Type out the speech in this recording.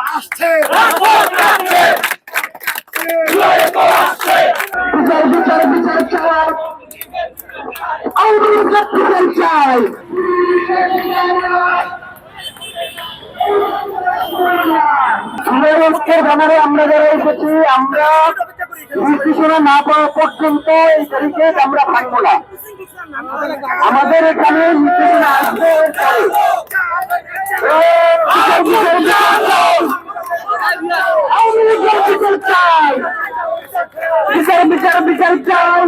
আসছে বিচার বিচার চাই চাই আমাদের ব্যানারে আমরা যারা এসেছি আমরা নির্দেশনা না পাওয়া পর্যন্ত এই তারিখে আমরা থাকবো না। আমাদের এখানে নির্দেশনা আসবে চাই বিচার বিচার বিচার চাই।